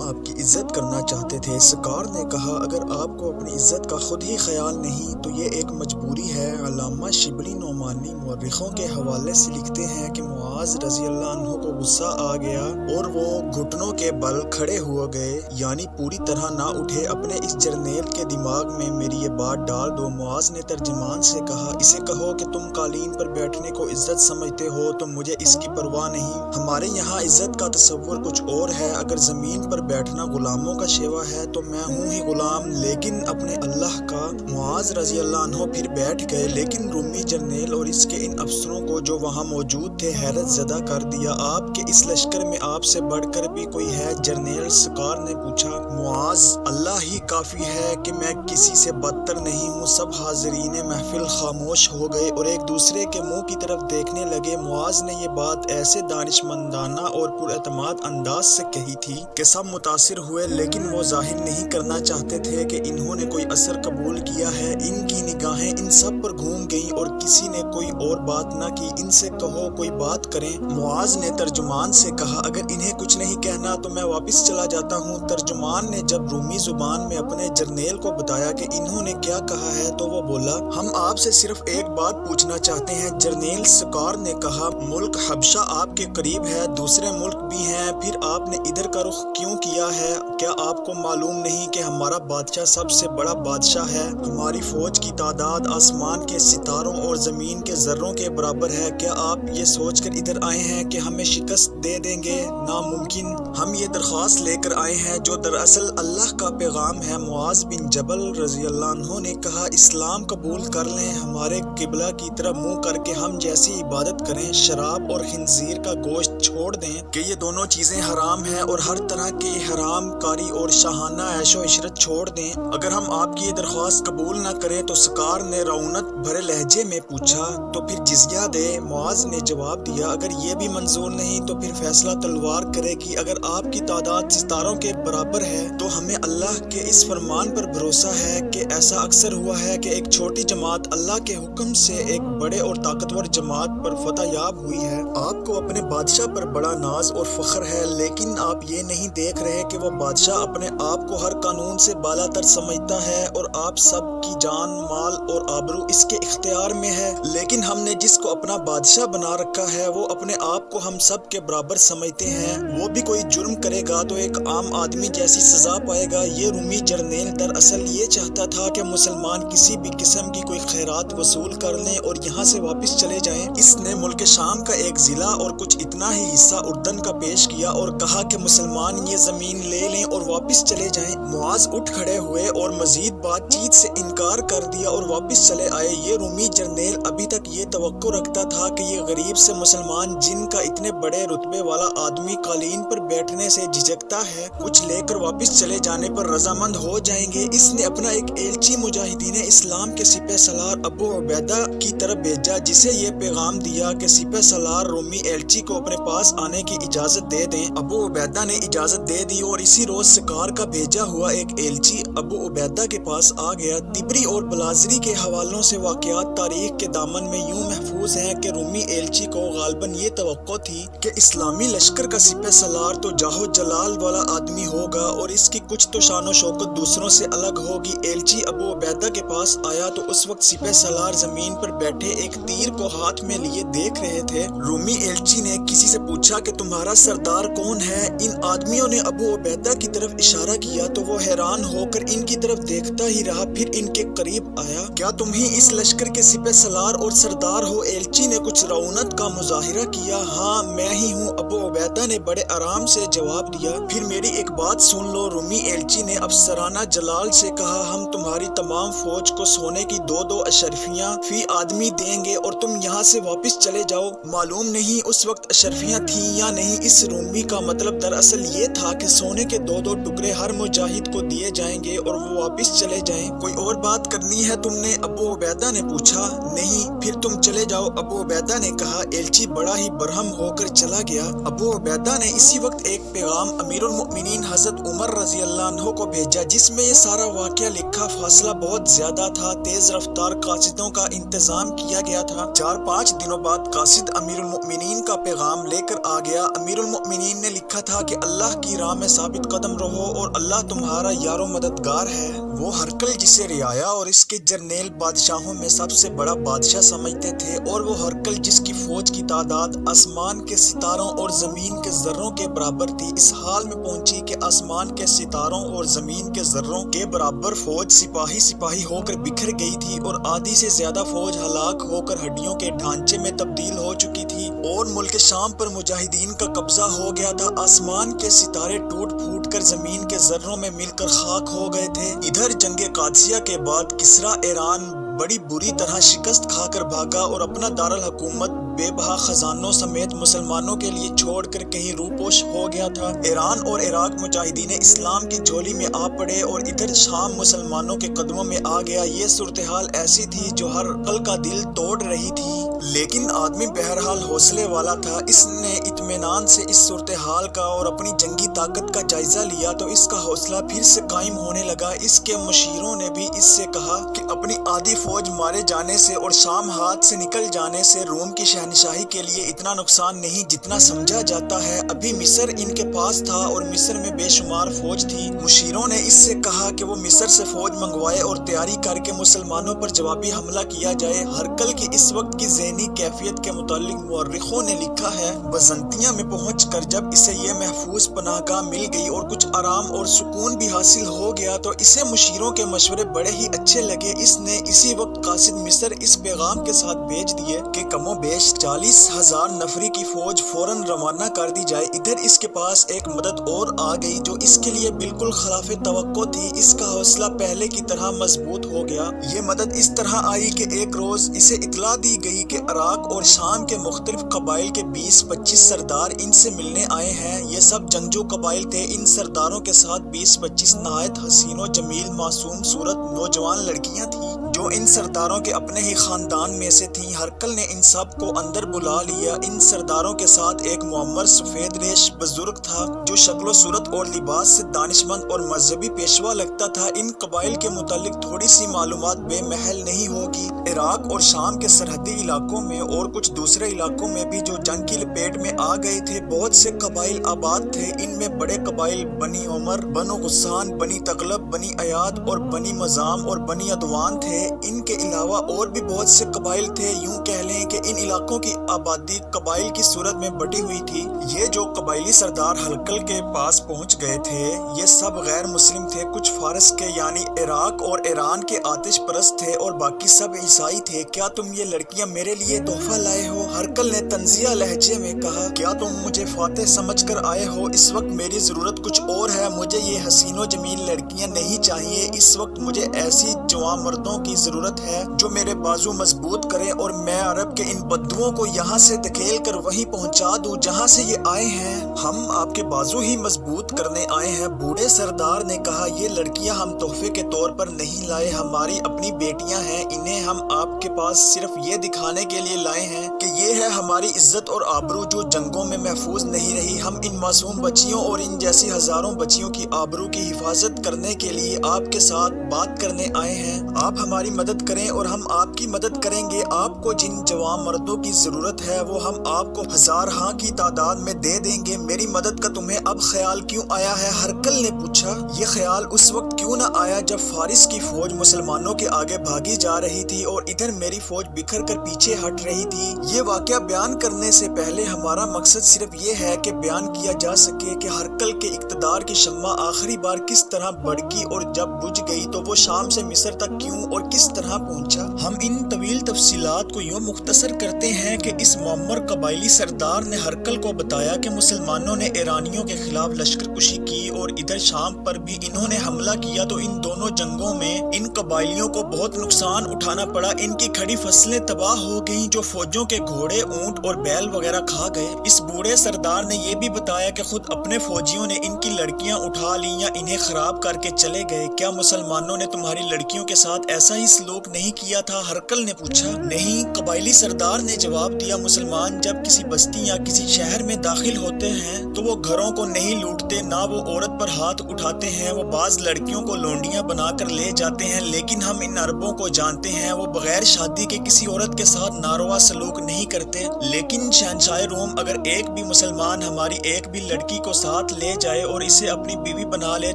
آپ کی عزت کرنا چاہتے تھے۔ سرکار نے کہا اگر آپ کو اپنی عزت کا خود ہی خیال نہیں تو یہ ایک مجبوری ہے۔ علامہ شبلی نعمانی مورخوں کے حوالے سے لکھتے ہیں کہ معاذ رضی اللہ عنہ کو غصہ آ گیا اور وہ گھٹنوں کے بل کھڑے ہو گئے، یعنی پوری طرح نہ اٹھے۔ اپنے اس جرنیل کے دماغ میں میری یہ بات ڈال دو۔ معاذ نے ترجمان سے کہا اسے کہو کہ تم قالین پر بیٹھنے کو عزت سمجھتے ہو تو مجھے اس کی پرواہ نہیں۔ ہمارے یہاں عزت کا تصور کچھ اور ہے۔ اگر زمین پر بیٹھنا غلاموں کا شیوا ہے تو میں ہوں ہی غلام، لیکن اپنے اللہ کا۔ معاذ رضی اللہ عنہ پھر بیٹھ گئے، لیکن رومی جرنیل اور اس کے ان افسروں کو جو وہاں موجود تھے حیرت زدہ کر دیا۔ آپ کے اس لشکر میں آپ سے بڑھ کر بھی کوئی ہے جرنیل؟ سرکار نے پوچھا۔ معاذ اللہ ہی کافی ہے کہ میں کسی سے بدتر نہیں ہوں۔ سب حاضرین محفل خاموش ہو گئے اور ایک دوسرے کے منہ کی طرف دیکھنے لگے۔ معاذ نے یہ بات ایسے دانشمندانہ اور پر اعتماد انداز سے کہی تھی کہ سب متاثر ہوئے، لیکن وہ ظاہر نہیں کرنا چاہتے تھے کہ انہوں نے کوئی اثر قبول کیا ہے۔ ان کی نگاہیں ان سب پر گھوم گئیں اور کسی نے کوئی اور بات نہ کی۔ ان سے کہو کوئی بات کریں۔ معاذ نے ترجمان سے کہا اگر انہیں کچھ نہیں کہنا تو میں واپس چلا جاتا ہوں۔ ترجمان نے جب رومی زبان میں اپنے جرنیل کو بتایا کہ انہوں نے کیا کہا ہے تو وہ بولا ہم آپ سے صرف ایک بات پوچھنا چاہتے ہیں جرنیل۔ سرکار نے کہا ملک حبشہ آپ کے قریب ہے، دوسرے ملک بھی ہیں، پھر آپ نے ادھر کا رخ کیوں کیا ہے؟ کیا آپ کو معلوم نہیں کہ ہمارا بادشاہ سب سے بڑا بادشاہ ہے؟ ہماری فوج کی تعداد آسمان کے ستاروں اور زمین کے ذروں کے برابر ہے۔ کیا آپ یہ سوچ کر ادھر آئے ہیں کہ ہمیں شکست دے دیں گے؟ ناممکن۔ ہم یہ درخواست لے کر آئے ہیں جو دراصل اللہ کا پیغام ہے۔ معاذ بن جبل رضی اللہ عنہ نے کہا اسلام قبول کر لیں، ہمارے قبلہ کی طرف منہ کر کے ہم جیسی عبادت کریں، شراب اور خنزیر کا گوشت چھوڑ دیں کہ یہ دونوں چیزیں حرام ہیں، اور ہر طرح کی حرام کاری اور شاہانہ عیش و عشرت چھوڑ دیں۔ اگر ہم آپ کی یہ درخواست قبول نہ کریں تو سرکار نے رعونت بھرے لہجے میں پوچھا تو پھر جزیہ دے۔ معاذ نے جواب دیا اگر یہ بھی منظور نہیں تو پھر فیصلہ تلوار کرے گی۔ اگر آپ کی تعداد ستاروں کے برابر ہے تو ہمیں اللہ کے اس فرمان پر بھروسہ ہے کہ ایسا اکثر ہوا ہے کہ ایک چھوٹی جماعت اللہ کے حکم سے ایک بڑے اور طاقتور جماعت پر فتح یاب ہوئی ہے۔ آپ کو اپنے بادشاہ پر بڑا ناز اور فخر ہے، لیکن آپ یہ نہیں دیکھ رہے کہ وہ بادشاہ اپنے آپ کو ہر قانون سے بالا تر سمجھتا ہے اور آپ سب کی جان مال اور آبرو اس کے اختیار میں ہے۔ لیکن ہم نے جس کو اپنا بادشاہ بنا رکھا ہے وہ اپنے آپ کو ہم سب کے برابر سمجھتے ہیں۔ وہ بھی کوئی جرم کرے گا تو ایک عام آدمی جیسی سزا پائے گا۔ یہ رومی جرنیل دراصل یہ چاہتا تھا کہ مسلمان کسی بھی قسم کی کوئی خیرات وصول کر لیں اور یہاں سے واپس چلے جائیں۔ اس نے ملک شام کا ایک ضلع اور کچھ اتنا ہی حصہ اردن کا پیش کیا اور کہا کہ مسلمان یہ زمین لے لیں اور واپس چلے جائیں۔ معاذ اٹھ کھڑے ہوئے اور مزید بات چیت سے انکار کر دیا اور واپس چلے آئے۔ یہ رومی جرنیل ابھی تک یہ توقع رکھتا تھا کہ یہ غریب سے مسلمان جن کا اتنے بڑے رتبے والا آدمی قالین پر بیٹھنے سے جھجکتا ہے کچھ لے کر واپس چلے جانے پر رضامند ہو جائیں گے۔ اس نے اپنا ایک ایلچی مجاہدین اسلام کے سپہ سالار ابو عبیدہ کی طرف بھیجا جسے یہ پیغام دیا کہ سپہ سالار رومی ایلچی کو اپنے پاس آنے کی اجازت دے دیں۔ ابو عبیدہ نے اجازت دے دی اور اسی روز سرکار کا بھیجا ہوا ایک ایلچی ابو عبیدہ کے پاس آ گیا۔ طبری اور بلازری کے حوالوں سے واقعات تاریخ کے دامن میں یوں محفوظ ہیں کہ رومی ایلچی کو غالباً یہ توقع تھی کہ اسلامی لشکر کا سپہ سالار تو جاہ و جلال والا آدمی ہوگا اور اس کی کچھ تو شان و شوکت دوسروں سے الگ ہوگی۔ ایلچی ابو عبیدہ کے پاس آیا تو اس وقت سپہ سالار زمین پر بیٹھے ایک تیر کو ہاتھ میں لیے دیکھ رہے تھے۔ رومی ایلچی نے کسی سے پوچھا کہ تمہارا سردار کون ہے؟ ان آدمیوں نے ابو عبیدہ کی طرف اشارہ کیا تو وہ حیران ہو کر ان کی طرف دیکھتا ہی رہا، پھر ان کے قریب آیا۔ کیا تم ہی اس لشکر کے سپہ سالار اور سردار ہو؟ ایلچی نے کچھ رعونت کا مظاہرہ کیا۔ ہاں میں ہی ہوں، ابو عبیدہ نے بڑے آرام سے جواب دیا۔ پھر میری ایک بات سن لو، رومی ایلچی نے افسرانہ جلال سے کہا ہم تمہاری تمام فوج کو سونے کی 2 اشرفیاں فی آدمی دیں گے اور تم یہاں سے واپس چلے جاؤ۔ معلوم نہیں اس وقت اشرفیاں تھیں یا نہیں۔ اس رومی کا مطلب دراصل یہ تھا کہ سونے کے 2 ٹکڑے ہر مجاہد کو دیے جائیں گے اور وہ واپس چلے جائیں۔ کوئی اور بات کرنی ہے تم نے؟ ابو عبیدہ نے پوچھا۔ نہیں، پھر تم چلے جاؤ، ابو عبیدہ نے کہا۔ ایلچی بڑا ہی برہم ہو کر چلا گیا۔ ابو عبیدہ نے اسی وقت ایک پیغام امیر المؤمنین حضرت عمر رضی اللہ عنہ کو بھیجا جس میں یہ سارا واقعہ لکھا۔ فاصلہ بہت زیادہ تھا، تیز رفتار قاصدوں کا انتظام کیا گیا تھا۔ 4-5 دنوں بعد قاصد امیر المؤمنین کا پیغام لے کر آ گیا۔ امیر المؤمنین نے لکھا تھا کہ اللہ کی راہ میں ثابت قدم رہو اور اللہ تمہارا یار و مددگار ہے۔ وہ ہرکل جسے رعایا اور اس کے جرنیل بادشاہوں میں سب سے بڑا بادشاہ سمجھتے تھے، اور وہ ہرکل جس کی فوج کی تعداد آسمان کے ستاروں اور زمین کے ذروں کے برابر تھی، اس حال میں پہنچی کہ آسمان کے ستاروں اور زمین کے ذروں کے برابر فوج سپاہی سپاہی ہو کر بکھر گئی تھی، اور آدھی سے زیادہ فوج ہلاک ہو کر ہڈیوں کے ڈھانچے میں تبدیل ہو چکی تھی، اور ملک شام پر مجاہدین کا قبضہ ہو گیا تھا۔ آسمان کے ستارے ٹوٹ پھوٹ کر زمین کے ذروں میں مل کر خاک ہو گئے تھے۔ ادھر جنگ قادسیہ کے بعد کسریٰ ایران بڑی بری طرح شکست کھا کر بھاگا اور اپنا دارالحکومت بے بہا خزانوں سمیت مسلمانوں کے لیے چھوڑ کر کہیں روپوش ہو گیا تھا۔ ایران اور عراق مجاہدین اسلام کی جھولی میں آ پڑے اور ادھر شام مسلمانوں کے قدموں میں آ گیا۔ یہ صورتحال ایسی تھی جو ہر عقل کا دل توڑ رہی تھی، لیکن آدمی بہرحال حوصلے والا تھا۔ اس نے اطمینان سے اس صورتحال کا اور اپنی جنگی طاقت کا جائزہ لیا تو اس کا حوصلہ پھر سے قائم ہونے لگا۔ اس کے مشیروں نے بھی اس سے کہا کہ اپنی آدھی فوج مارے جانے سے اور شام ہاتھ سے نکل جانے سے روم کی شہنشاہی کے لیے اتنا نقصان نہیں جتنا سمجھا جاتا ہے۔ ابھی مصر ان کے پاس تھا اور مصر میں بے شمار فوج تھی۔ مشیروں نے اس سے کہا کہ وہ مصر سے فوج منگوائے اور تیاری کر کے مسلمانوں پر جوابی حملہ کیا جائے۔ ہرکل کی اس وقت کی ذہنی کیفیت کے متعلق مورخوں نے لکھا ہے، بزنطیہ میں پہنچ کر جب اسے یہ محفوظ پناہ گاہ مل گئی اور کچھ آرام اور سکون بھی حاصل ہو گیا تو اسے مشیروں کے مشورے بڑے ہی اچھے لگے۔ اس نے اسی وقت قاصد مصر اس پیغام کے ساتھ بھیج دیے کہ کم و بیش 40,000 نفری کی فوج فوراً روانہ کر دی جائے۔ ادھر اس کے پاس ایک مدد اور آ گئی جو اس کے لیے بالکل خلاف توقع تھی۔ اس کا حوصلہ پہلے کی طرح مضبوط ہو گیا۔ یہ مدد اس طرح آئی کہ ایک روز اسے اطلاع دی گئی کہ عراق اور شام کے مختلف قبائل کے 20-25 سردار ان سے ملنے آئے ہیں۔ یہ سب جنگجو قبائل تھے۔ ان سرداروں کے ساتھ 20-25 نہایت حسین و جمیل معصوم صورت نوجوان لڑکیاں تھیں جو ان سرداروں کے اپنے ہی خاندان میں سے تھیں۔ ہرکل نے ان سب کو اندر بلا لیا۔ ان سرداروں کے ساتھ ایک معمر سفید ریش بزرگ تھا جو شکل و صورت اور لباس سے دانشمند اور مذہبی پیشوا لگتا تھا۔ ان قبائل کے متعلق تھوڑی سی معلومات بے محل نہیں ہوگی۔ عراق اور شام کے سرحدی علاقوں میں اور کچھ دوسرے علاقوں میں بھی جو جنگ کی لپیٹ میں آ گئے تھے بہت سے قبائل آباد تھے۔ ان میں بڑے قبائل بنی عمر، بنو غسان، بنی تغلب، بنی ایاد اور بنی مزام اور بنی عدوان تھے۔ ان کے علاوہ اور بھی بہت سے قبائل تھے۔ یوں کہہ لیں کہ ان علاقوں کی آبادی قبائل کی صورت میں بٹی ہوئی تھی۔ یہ جو قبائلی سردار ہرکل کے پاس پہنچ گئے تھے یہ سب غیر مسلم تھے۔ کچھ فارس کے یعنی عراق اور ایران کے آتش پرست تھے اور باقی سب عیسائی تھے۔ کیا تم یہ لڑکیاں میرے لیے تحفہ لائے ہو؟ ہرکل نے طنزیہ لہجے میں کہا، کیا تم مجھے فاتح سمجھ کر آئے ہو؟ اس وقت میری ضرورت کچھ اور ہے۔ مجھے یہ حسین و جمیل لڑکیاں نہیں چاہیے۔ اس وقت مجھے ایسی جوان مردوں کی ضرورت ہے جو میرے بازو مضبوط کریں اور میں عرب کے ان بدوؤں کو یہاں سے دھکیل کر وہیں پہنچا دوں جہاں سے یہ آئے ہیں۔ ہم آپ کے بازو ہی مضبوط کرنے آئے ہیں۔ بوڑھے سردار نے کہا، یہ لڑکیاں ہم تحفے کے طور پر نہیں لائے، ہماری اپنی بیٹیاں ہیں۔ انہیں ہم آپ کے پاس صرف یہ دکھانے کے لیے لائے ہیں کہ یہ ہے ہماری عزت اور آبرو جو جنگوں میں محفوظ نہیں رہی۔ ہم ان معصوم بچیوں اور ان جیسی ہزاروں بچیوں کی آبرو کی حفاظت کرنے کے لیے آپ کے ساتھ بات کرنے آئے ہیں۔ آپ ہماری مدد کریں اور ہم آپ کی مدد کریں گے۔ آپ کو جن جوان مردوں کی ضرورت ہے وہ ہم آپ کو 1000 ہاں کی تعداد میں دے دیں گے۔ میری مدد کا تمہیں اب خیال کیوں آیا ہے؟ ہرکل نے پوچھا۔ یہ خیال اس وقت کیوں نہ آیا جب فارس کی فوج مسلمانوں کے آگے بھاگی جا رہی تھی اور ادھر میری فوج بکھر کر پیچھے ہٹ رہی تھی۔ یہ واقعہ بیان کرنے سے پہلے ہمارا مقصد صرف یہ ہے کہ بیان کیا جا سکے کہ ہرکل کے اقتدار کی شمع آخری بار کس طرح بھڑکی اور جب بجھ گئی تو وہ شام سے مصر تک کیوں اور کس طرح پہنچا۔ ہم ان طویل تفصیلات کو یوں مختصر کرتے ہیں کہ اس معمر قبائلی سردار نے ہرکل کو بتایا کہ مسلمانوں نے ایرانیوں کے خلاف لشکر کشی کی اور ادھر شام پر بھی انہوں نے حملہ کیا تو ان دونوں جنگوں میں ان قبائلیوں کو بہت نقصان اٹھانا پڑا۔ ان کی کھڑی فصلیں تباہ ہو گئیں جو فوجوں کے گھوڑے، اونٹ اور بیل وغیرہ کھا گئے۔ اس بوڑھے سردار نے یہ بھی بتایا کہ خود اپنے فوجیوں نے ان کی لڑکیاں اٹھا لیں یا انہیں خراب کر کے چلے گئے۔ کیا مسلمانوں نے تمہاری لڑکیوں کے ساتھ ایسا ہی سلوک نہیں کیا تھا؟ ہرکل نے پوچھا۔ نہیں، قبائلی سردار نے جواب دیا، مسلمان جب کسی بستی یا کسی شہر میں داخل ہوتے ہیں تو وہ گھروں کو نہیں لوٹتے، نہ وہ عورت پر ہاتھ اٹھاتے ہیں۔ وہ بعض لڑکیوں کو لونڈیاں بنا کر لے جاتے ہیں، لیکن ہم ان عربوں کو جانتے ہیں، وہ بغیر شادی کے کسی عورت کے ساتھ ناروا سلوک نہیں کرتے، لیکن شہنشاہ روم اگر ایک بھی مسلمان ہماری ایک بھی لڑکی کو ساتھ لے جائے اور اسے اپنی بیوی بنا لے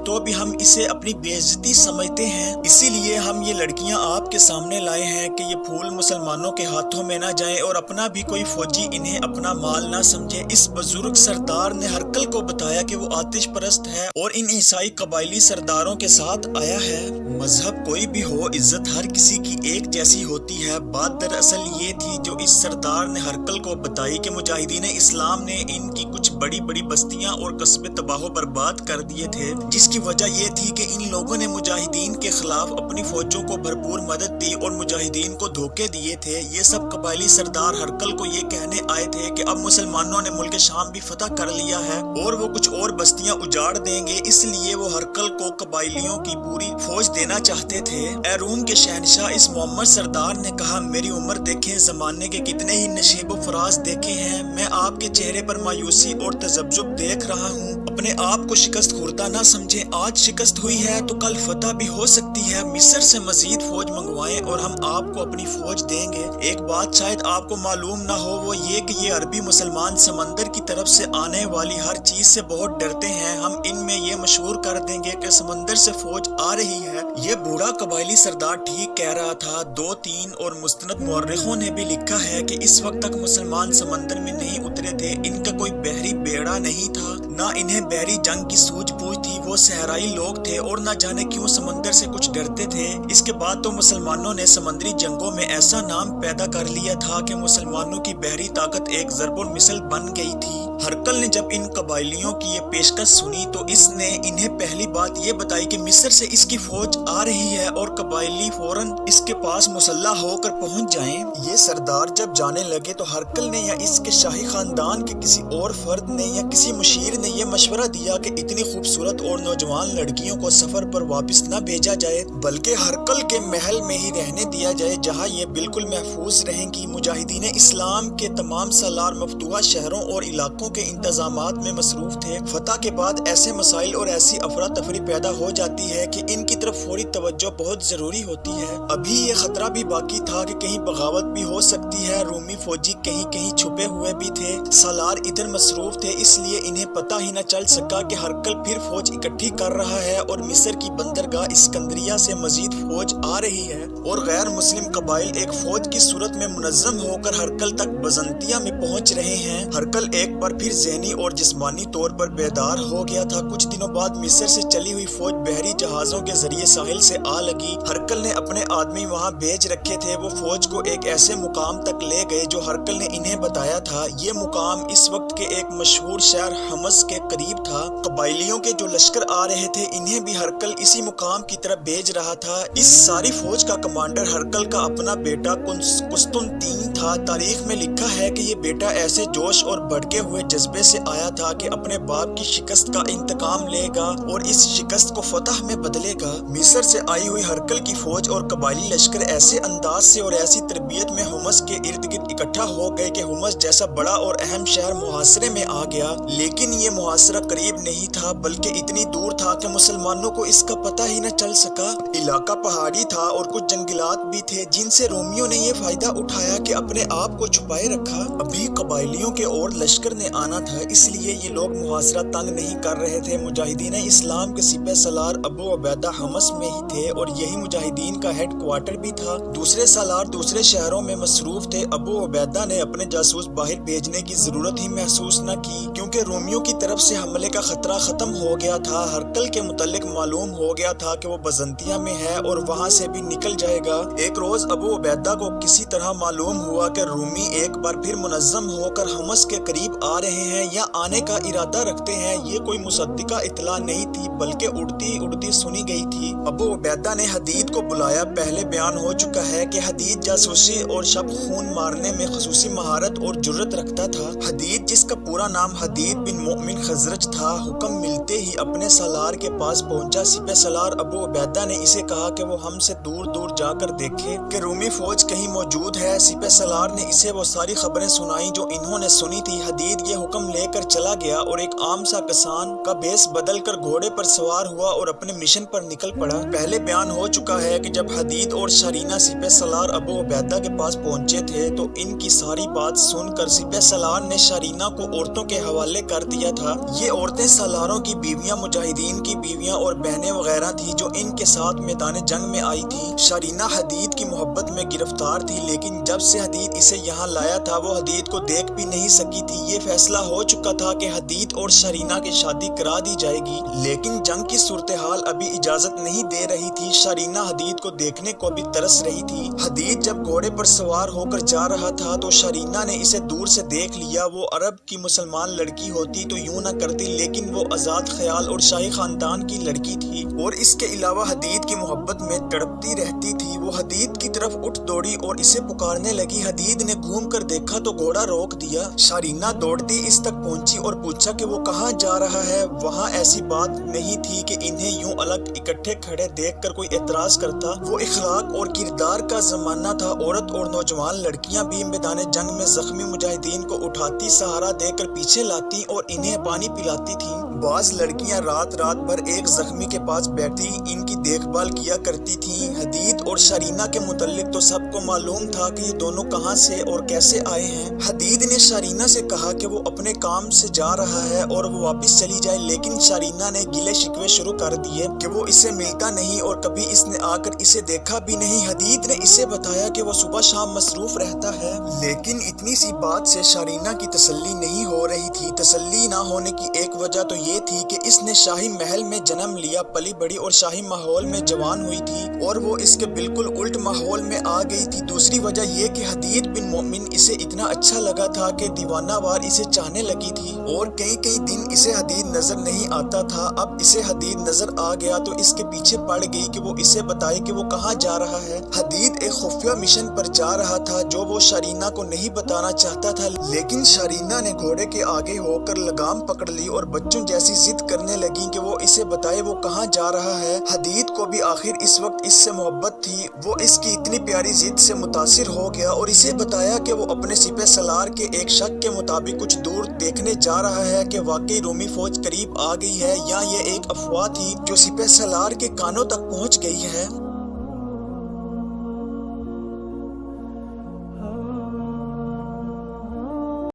تو بھی ہم اسے اپنی بے عزتی سمجھتے ہیں۔ اسی لیے ہم یہ لڑکیاں آپ کے سامنے لائے ہیں کہ یہ پھول مسلمانوں کے ہاتھوں میں نہ جائیں اور اپنا بھی کوئی فوجی انہیں اپنا مال نہ سمجھے۔ اس بزرگ سردار نے ہرقل کو بتایا کہ وہ آتش پرست ہے اور ان عیسائی قبائلی سرداروں کے ساتھ آیا ہے۔ مذہب کوئی بھی ہو، عزت ہر کسی کی ایک جیسی ہوتی ہے۔ بات دراصل یہ تھی جو اس سردار نے ہرقل کو بتائی کہ مجاہدین اسلام نے ان کی کچھ بڑی بڑی بستیاں اور قصبے تباہ و برباد کر دیے تھے، جس کی وجہ یہ تھی کہ ان لوگوں نے مجاہدین کے خلاف اپنی فوجوں کو بھرپور مدد دی اور مجاہدین کو دھوکے دیے تھے۔ یہ سب قبائلی سردار ہرقل کو یہ کہنے آئے تھے کہ اب مسلمانوں نے ملک شام بھی فتح کر لیا ہے اور وہ کچھ اور بستیاں اجاڑ دیں گے، اس لیے وہ ہرقل کو قبائلیوں کی پوری فوج دینا چاہتے تھے۔ اے روم کے شہنشاہ، اس محمد سردار نے کہا، میری عمر دیکھیں، زمانے کے کتنے ہی نشیب و فراز دیکھے ہیں، میں آپ کے چہرے پر مایوسی اور تذبذب دیکھ رہا ہوں۔ اپنے آپ کو شکست خوردہ نہ سمجھیں، آج شکست ہوئی ہے تو کل فتح بھی ہو سکتی ہے۔ مصر سے مزید فوج منگوائیں اور ہم آپ کو اپنی فوج دیں گے۔ ایک بات شاید آپ کو معلوم نہ ہو، وہ یہ کہ یہ عربی مسلمان سمندر کی طرف سے آنے والی ہر چیز سے بہت ڈرتے ہیں۔ ہم ان میں یہ مشہور کر دیں گے کہ سمندر سے فوج آ رہی ہے۔ یہ بوڑھا قبائلی سردار ٹھیک کہہ رہا تھا۔ 2-3 اور مستند مورخوں نے بھی لکھا ہے کہ اس وقت تک مسلمان سمندر میں نہیں اترے تھے، ان کا کوئی بحری بیڑا نہیں تھا، نہ انہیں بحری جنگ کی سوجھ بوجھ تھی، وہ صحرائی لوگ تھے اور نہ جانے کیوں سمندر سے کچھ ڈرتے تھے۔ اس کے بعد تو مسلمانوں نے سمندری جنگوں میں ایسا نام پیدا کر لیا تھا کہ مسلمانوں کی بحری طاقت ایک ضرب المثل بن گئی تھی۔ ہرقل نے جب ان قبائلیوں کی یہ پیشکش سنی تو اس نے انہیں پہلی بات یہ بتائی کہ مصر سے اس کی فوج آ رہی ہے اور قبائلی فوراً اس کے پاس مسلح ہو کر پہنچ جائیں۔ یہ سردار جب جانے لگے تو ہرقل نے یا اس کے شاہی خاندان کے کسی اور فرد نے یا کسی مشیر نے یہ مشورہ دیا کہ اتنی خوبصورت اور نوجوان لڑکیوں کو سفر پر واپس نہ بھیجا جائے، بلکہ ہرقل کے محل میں ہی رہنے دیا جائے جہاں یہ بالکل محفوظ رہیں گی۔ مجاہدین اسلام کے تمام سالار مفتوحہ شہروں اور علاقوں کے انتظامات میں مصروف تھے۔ فتح کے بعد ایسے مسائل اور ایسی افراتفری پیدا ہو جاتی ہے کہ ان کی طرف فوری توجہ بہت ضروری ہوتی ہے۔ ابھی یہ خطرہ بھی باقی تھا کہ کہیں بغاوت بھی ہو سکتی ہے۔ رومی فوجی کہیں کہیں چھپے ہوئے بھی تھے، سالار ادھر مصروف تھے، اس لیے انہیں پتہ ہی نہ چل سکا کہ ہرقل پھر فوج اکٹھی کر رہا ہے اور مصر کی بندرگاہ اسکندریہ سے مزید فوج آ رہی ہے اور غیر مسلم قبائل ایک فوج کی صورت میں منظم ہو کر ہرقل تک بزنطیہ میں پہنچ رہے ہیں۔ ہرقل ایک بار پھر ذہنی اور جسمانی طور پر بیدار ہو گیا تھا۔ کچھ دنوں بعد مصر سے چلی ہوئی فوج بحری جہازوں کے ذریعے ساحل سے آ لگی۔ ہرقل نے اپنے آدمی وہاں بھیج رکھے تھے، وہ فوج کو ایک ایسے مقام تک لے گئے جو ہرقل نے انہیں بتایا تھا۔ یہ مقام اس وقت کے ایک مشہور شہر حمص کے قریب تھا۔ قبائلیوں کے جو لشکر آ رہے تھے انہیں بھی ہرقل اسی مقام کی طرف بھیج رہا تھا۔ اس ساری فوج کا کمانڈر ہرقل کا اپنا بیٹا قسطنطین تھا۔ تاریخ میں لکھا ہے کہ یہ بیٹا ایسے جوش اور بھڑکے ہوئے جذبے سے آیا تھا کہ اپنے باپ کی شکست کا انتقام لے گا اور اس شکست کو فتح میں بدلے گا۔ مصر سے آئی ہوئی ہرقل کی فوج اور قبائلی لشکر ایسے انداز سے اور ایسی تربیت میں حمص کے ارد گرد اکٹھا ہو گئے کہ حمص جیسا بڑا اور اہم شہر محاصرے میں آ گیا، لیکن یہ محاصرہ قریب نہیں تھا بلکہ اتنی دور تھا کہ مسلمانوں کو اس کا پتہ ہی نہ چل سکا۔ علاقہ پہاڑی تھا اور کچھ جنگلات بھی تھے جن سے رومیوں نے یہ فائدہ اٹھایا کہ اپنے آپ کو چھپائے رکھا۔ ابھی قبائلیوں کے اور لشکر نے آنا تھا، اس لیے یہ لوگ محاصرہ تنگ نہیں کر رہے تھے۔ مجاہدین اسلام کے سپہ سالار ابو عبیدہ حمص میں ہی تھے اور یہی مجاہدین کا ہیڈ کوارٹر بھی تھا۔ دوسرے سالار دوسرے شہروں میں مصروف تھے۔ ابو عبیدہ نے اپنے جاسوس باہر بھیجنے کی ضرورت ہی محسوس نہ کی کیونکہ رومیوں کی طرف سے حملے کا خطرہ ختم ہو گیا تھا۔ ہرقل کے متعلق معلوم ہو گیا تھا کہ وہ بزنطیہ میں ہے اور وہاں سے بھی نکل جائے گا۔ ایک روز ابو عبیدہ کو کسی طرح معلوم ہوا کہ رومی ایک بار پھر منظم ہو کر حمص کے قریب آ رہے ہیں یا آنے کا ارادہ رکھتے ہیں۔ یہ کوئی مصدقہ اطلاع نہیں تھی بلکہ اڑتی اڑتی سنی گئی تھی۔ ابو عبیدہ نے حدید کو بلایا۔ پہلے بیان ہو چکا ہے کہ حدید جاسوسی اور شب خون مارنے میں خصوصی مہارت اور جرت رکھتا تھا۔ حدید، جس کا پورا نام حدید بن مؤمن خزرج تھا، حکم ملتے ہی اپنے سالار کے پاس پہنچا۔ سپہ سالار ابو عبیدہ نے اسے کہا کہ وہ ہم سے دور دور جا کر دیکھے کہ رومی فوج کہیں موجود ہے۔ سپہ سالار نے اسے وہ ساری خبریں سنائیں جو انہوں نے سنی تھی۔ حدید یہ حکم لے کر چلا گیا اور ایک عام سا کسان کا بھیس بدل کر گھوڑے پر سوار ہوا اور اپنے مشن پر نکل پڑا۔ پہلے بیان ہو چکا ہے کہ جب حدید اور شرینہ سپہ سالار ابو عبیدہ کے پاس پہنچے تھے تو ان کی ساری بات سن کر سپہ سالار نے شرینہ کو عورتوں کے حوالے کر دیا تھا۔ یہ عورتیں سالاروں کی بیویاں، مجاہدین کی بیویاں اور بہنیں وغیرہ تھی جو ان کے ساتھ میدان جنگ میں آئی تھی۔ شرینہ حدید کی محبت میں گرفتار تھی، لیکن جب سے حدید اسے یہاں لایا تھا وہ حدید کو دیکھ بھی نہیں سکی تھی۔ یہ فیصلہ ہو چکا تھا کہ حدید اور شرینہ کی شادی کرا دی جائے گی، لیکن جنگ کی صورتحال ابھی اجازت نہیں دے رہی تھی۔ شرینہ حدید کو دیکھنے کو بھی ترس رہی تھی۔ حدید جب گھوڑے پر سوار ہو کر جا رہا تھا تو شرینہ نے اسے دور سے دیکھ لیا۔ وہ عرب کی مسلمان لڑکی ہوتی تو یوں نہ کرتی، لیکن وہ آزاد خیال اور شاہی خاندان کی لڑکی تھی اور اس کے علاوہ حدید کی محبت میں تڑپتی رہتی تھی۔ وہ حدید کی طرف اٹھ دوڑی اور اسے پکارنے لگی۔ حدید نے گھوم کر دیکھا تو گھوڑا روک دیا۔ شرینہ دوڑتی اس تک پہنچی اور پوچھا کہ وہ کہاں جا رہا ہے۔ وہاں ایسی بات نہیں تھی کہ انہیں یوں الگ اکٹھے کھڑے دیکھ کر کوئی اعتراض کرتا۔ وہ اخلاق اور کردار کا زمانہ تھا۔ عورت اور نوجوان لڑکیاں بھی میدان جنگ میں زخمی مجاہدین کو اٹھاتی، سہارا دے کر پیچھے لاتی اور انہیں پانی پلاتی تھیں۔ بعض لڑکیاں رات رات بھر ایک زخمی کے پاس بیٹھی ان کی دیکھ بھال کیا کرتی تھیں۔ حدید اور شرینہ کے متعلق تو سب کو معلوم تھا کہ یہ دونوں کہاں سے اور کیسے آئے ہیں۔ حدید نے شرینہ سے کہا کہ وہ اپنے کام سے جا رہا ہے اور وہ واپس چلی جائے، لیکن شرینہ نے گلے شکوے شروع کر دیے کہ وہ اسے ملتا نہیں اور کبھی اس نے آ کر اسے دیکھا بھی نہیں۔ حدید نے اسے بتایا کہ وہ صبح شام مصروف رہتا ہے، لیکن اتنی سی بات سے شرینہ کی تسلی نہیں ہو رہی تھی۔ تسلی نہ ہونے کی ایک وجہ تو یہ تھی کہ اس نے شاہی محل میں جنم لیا، پلی بڑی اور شاہی ماحول میں جوان ہوئی تھی اور وہ اس کے بالکل الٹ ماحول میں آ گئی تھی۔ دوسری وجہ یہ کہ حدید بن مومن اسے اتنا اچھا لگا تھا کہ دیوانہ وار اسے چاہنے لگی تھی اور کئی دن اسے حدید نظر نہیں آتا تھا۔ اب اسے حدید نظر آ گیا تو اس کے پیچھے پڑ گئی کہ وہ اسے بتائے کہ وہ کہاں جا رہا ہے۔ حدید ایک خفیہ مشن پر جا رہا تھا جو وہ شرینہ کو نہیں بتانا چاہتا تھا، لیکن شرینہ نے گھوڑے کے آگے ہو کر لگام پکڑ لی اور بچوں جیسی ضد کرنے لگی کہ وہ اسے بتائے وہ کہاں جا رہا ہے۔ حدید کو بھی آخر اس وقت اس سے محبت تھی۔ وہ اس کی اتنی پیاری ضد سے متاثر ہو گیا اور اسے بتایا کہ وہ اپنے سپہ سالار کے ایک شک کے مطابق کچھ دور دیکھنے جا رہا ہے کہ واقعی رومی فوج قریب آ گئی ہے یا یہ ایک افواہ تھی جو سپہ سالار کے کانوں تک پہنچ گئی ہے۔